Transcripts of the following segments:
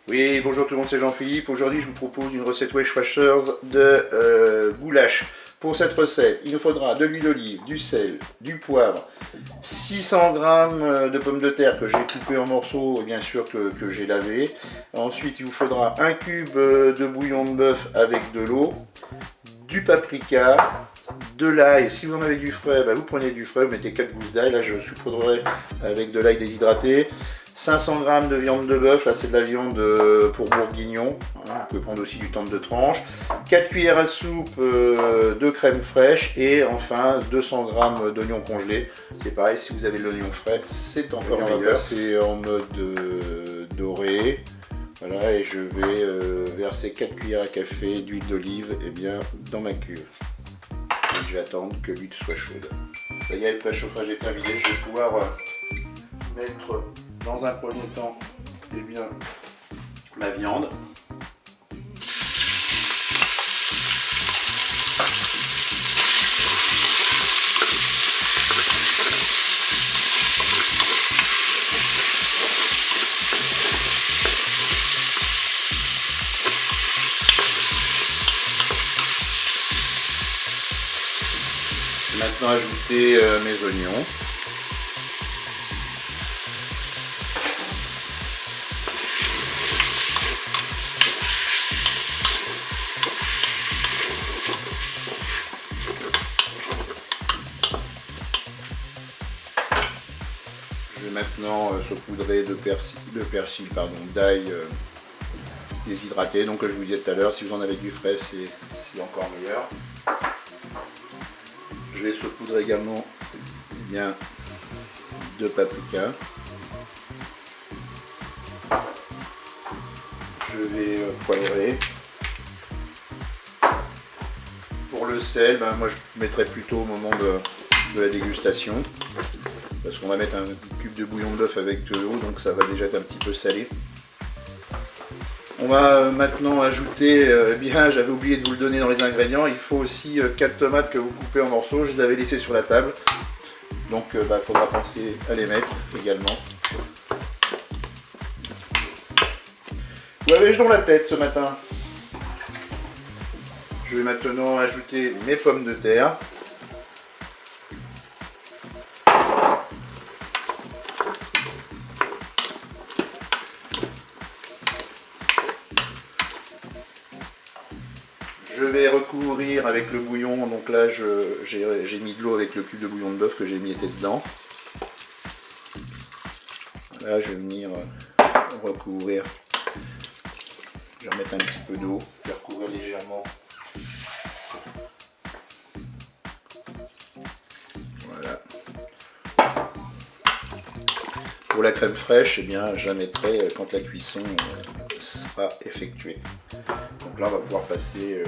Oui, bonjour tout le monde, c'est Jean-Philippe. Aujourd'hui, je vous propose une recette Weight Watchers de goulash. Pour cette recette, il nous faudra de l'huile d'olive, du sel, du poivre, 600 g de pommes de terre que j'ai coupées en morceaux et bien sûr que j'ai lavé. Ensuite, il vous faudra un cube de bouillon de bœuf avec de l'eau, du paprika, de l'ail. Si vous en avez du frais, vous prenez du frais, vous mettez 4 gousses d'ail. Là, je saupoudrerai avec de l'ail déshydraté. 500 g de viande de bœuf, là c'est de la viande pour bourguignon, vous pouvez prendre aussi du tendre de tranche, 4 cuillères à soupe de crème fraîche et enfin 200 g d'oignons congelés. C'est pareil, si vous avez de l'oignon frais, c'est encore meilleur. On va passer en mode doré, voilà, et je vais verser 4 cuillères à café d'huile d'olive dans ma cuve. Et je vais attendre que l'huile soit chaude. Ça y est, le plat chauffage est terminé, je vais pouvoir mettre dans un premier temps ma viande. Maintenant ajouter mes oignons. Je vais maintenant saupoudrer de persil, d'ail déshydraté. Donc comme je vous disais tout à l'heure, si vous en avez du frais, c'est encore meilleur. Je vais saupoudrer également de paprika. Je vais poivrer. Pour le sel, moi je mettrai plutôt au moment de la dégustation. Parce qu'on va mettre un cube de bouillon de bœuf avec de l'eau, donc ça va déjà être un petit peu salé. On va maintenant ajouter, j'avais oublié de vous le donner dans les ingrédients, il faut aussi 4 tomates que vous coupez en morceaux, je les avais laissées sur la table. Donc il faudra penser à les mettre également. Où avais-je donc la tête ce matin? Je vais maintenant ajouter mes pommes de terre. Je vais recouvrir avec le bouillon, donc là j'ai mis de l'eau avec le cube de bouillon de bœuf que j'ai mis dedans. Là je vais venir recouvrir, je vais remettre un petit peu d'eau, je vais recouvrir légèrement. Voilà. Pour la crème fraîche, je la mettrai quand la cuisson sera effectuée. Donc là on va pouvoir passer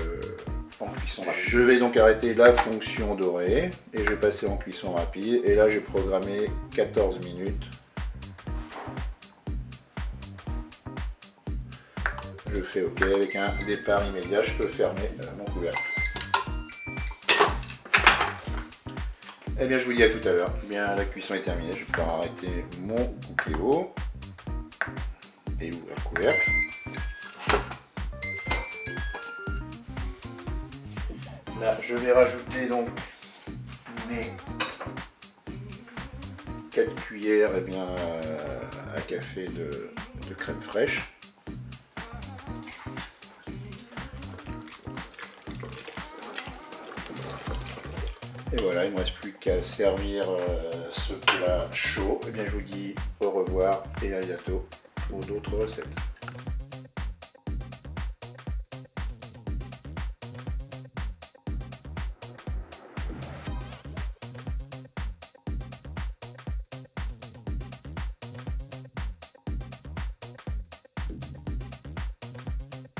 en cuisson rapide. Je vais donc arrêter la fonction dorée et je vais passer en cuisson rapide. Et là j'ai programmé 14 minutes. Je fais OK avec un départ immédiat, je peux fermer mon couvercle. Et je vous dis à tout à l'heure. La cuisson est terminée, je vais pouvoir arrêter mon cookéo et ouvrir le couvercle. Là, je vais rajouter donc mes 4 cuillères à café de crème fraîche. Et voilà, il ne me reste plus qu'à servir ce plat chaud. Je vous dis au revoir et à bientôt pour d'autres recettes.